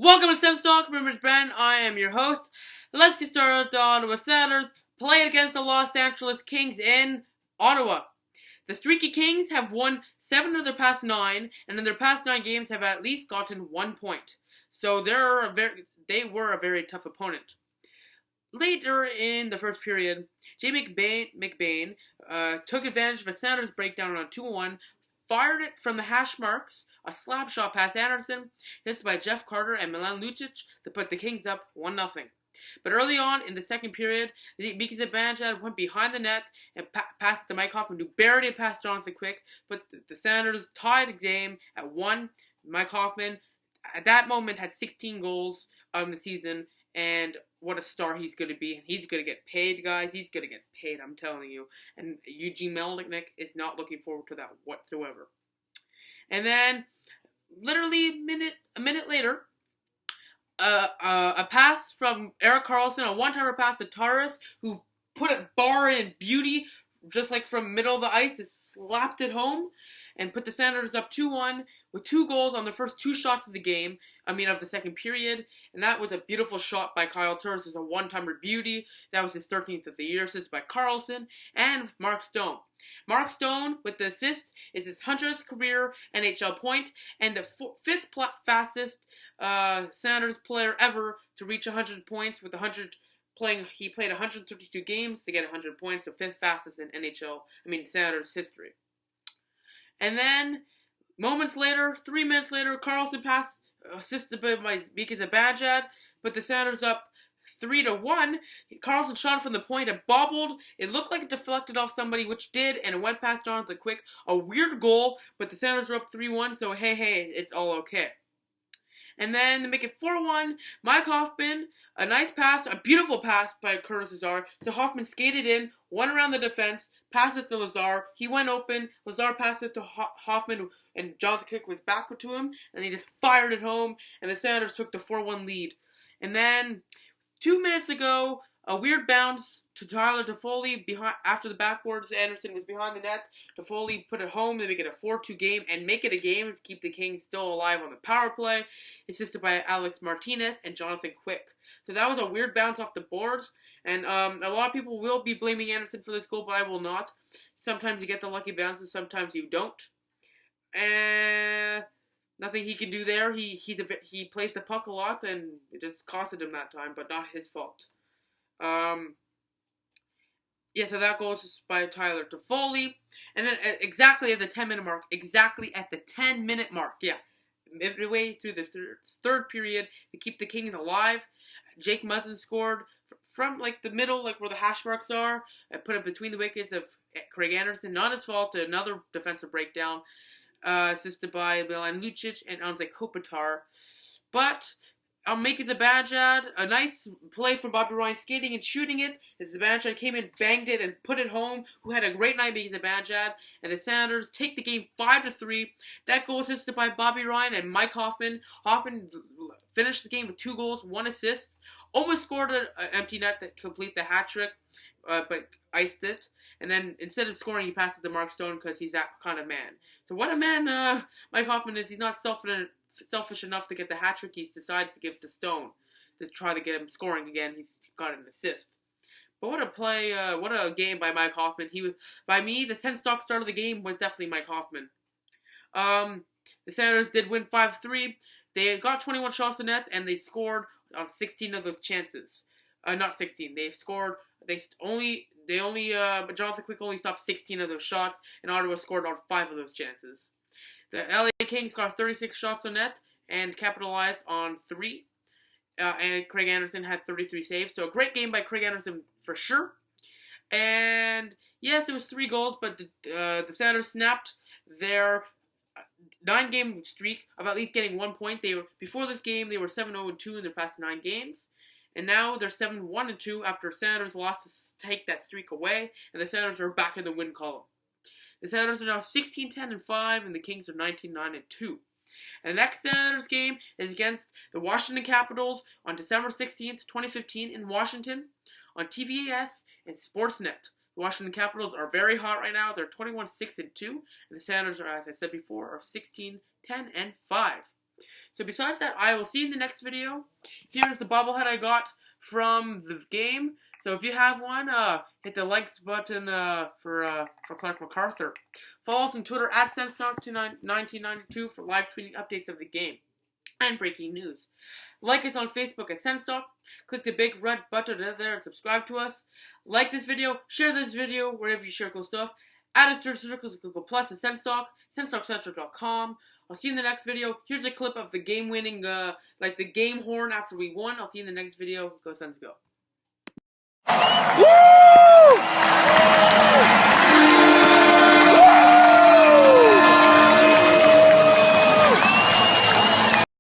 Welcome to SENS Talk. My name is Ben. I am your host. Let's get started. The Ottawa Senators played against the Los Angeles Kings in Ottawa. The Streaky Kings have won 7 of their past 9, and in their past 9 games have at least gotten 1 point. So they were a very tough opponent. Later in the first period, Jay McBain took advantage of a Senators breakdown on 2-1, fired it from the hash marks, a slap shot past Anderson, hit by Jeff Carter and Milan Lucic to put the Kings up 1-0. But early on in the second period, Mika Zibanejad went behind the net and passed it to Mike Hoffman, who buried it past Jonathan Quick, but the Senators tied the game at 1. Mike Hoffman, at that moment, had 16 goals on the season, and what a star he's going to be. He's going to get paid, guys. He's going to get paid, I'm telling you. And Eugene Melnick is not looking forward to that whatsoever. And then, literally a minute later, a pass from Erik Karlsson, a one-timer pass to Taras, who put a bar in beauty, just like from middle of the ice, and slapped it home, and put the Senators up 2-1 with 2 goals on the first 2 shots of the second period. And that was a beautiful shot by Kyle Turris. It's a one-timer beauty. That was his 13th of the year assist by Karlsson and Mark Stone. Mark Stone, with the assist, is his 100th career NHL point and the 5th fastest Senators player ever to reach 100 points with 100 playing. He played 132 games to get 100 points, the 5th fastest in Senators history. And then, 3 minutes later, Karlsson passed, assisted by Mika Zibanejad, put the Senators up 3-1. Karlsson shot from the point, it bobbled. It looked like it deflected off somebody, which did, and it went past Jonathan Quick. A weird goal, but the Senators were up 3-1, so hey, it's all okay. And then to make it 4-1, Mike Hoffman, a nice pass, a beautiful pass by Curtis Lazar. So Hoffman skated in, went around the defense, passed it to Lazar. He went open. Lazar passed it to Hoffman, and Jonathan Quick was backward to him, and he just fired it home, and the Senators took the 4-1 lead. And then 2 minutes ago, a weird bounce to Tyler Toffoli after the backboards. Anderson was behind the net. Toffoli put it home to make it a 4-2 game and make it a game to keep the Kings still alive on the power play, assisted by Alex Martinez and Jonathan Quick. So that was a weird bounce off the boards, and a lot of people will be blaming Anderson for this goal, but I will not. Sometimes you get the lucky bounces, sometimes you don't. And nothing he can do there. He plays the puck a lot, and it just costed him that time, but not his fault. So that goal is by Tyler Toffoli. And then exactly at the 10-minute mark, midway through the third period, to keep the Kings alive, Jake Muzzin scored from the middle, where the hash marks are, and put it between the wickets of Craig Anderson. Not his fault, another defensive breakdown, assisted by Milan Lucic and Anze Kopitar. But I'll make it Zibanejad. A nice play from Bobby Ryan, skating and shooting it. Zibanejad came in, banged it, and put it home. Who had a great night making Zibanejad. And the Senators take the game 5-3. That goal assisted by Bobby Ryan and Mike Hoffman. Hoffman finished the game with 2 goals, 1 assist. Almost scored an empty net to complete the hat trick, but iced it. And then instead of scoring, he passed it to Mark Stone because he's that kind of man. So what a man Mike Hoffman is. He's not selfish enough to get the hat trick. He decides to give it to Stone to try to get him scoring again. He's got an assist. But what a play, what a game by Mike Hoffman. By me, the SENS Talk start of the game was definitely Mike Hoffman. The Senators did win 5-3. They got 21 shots in net, and they scored on 16 of those chances. Not 16. Jonathan Quick only stopped 16 of those shots, and Ottawa scored on 5 of those chances. The LA Kings got 36 shots on net and capitalized on 3. And Craig Anderson had 33 saves. So a great game by Craig Anderson for sure. And yes, it was 3 goals, but the Senators snapped their 9-game streak of at least getting 1 point. Before this game, they were 7-0-2 in their past 9 games. And now they're 7-1-2 after Senators lost to take that streak away. And the Senators are back in the win column. The Senators are now 16-10-5, and the Kings are 19-9-2. And the next Senators game is against the Washington Capitals on December 16th, 2015 in Washington on TVAS and Sportsnet. The Washington Capitals are very hot right now. They're 21-6-2, and the Senators are, as I said before, are 16-10-5. So besides that, I will see you in the next video. Here's the bobblehead I got from the game. So if you have one, hit the likes button for Clark MacArthur. Follow us on Twitter at SENStalk1992 for live tweeting updates of the game and breaking news. Like us on Facebook at SENStalk. Click the big red button there and subscribe to us. Like this video, share this video wherever you share cool stuff. Add us to your circles, Google Plus, and SENStalk, SENStalkCentral.com. I'll see you in the next video. Here's a clip of the game-winning, like the game horn after we won. I'll see you in the next video. Go Sens, go. Woo!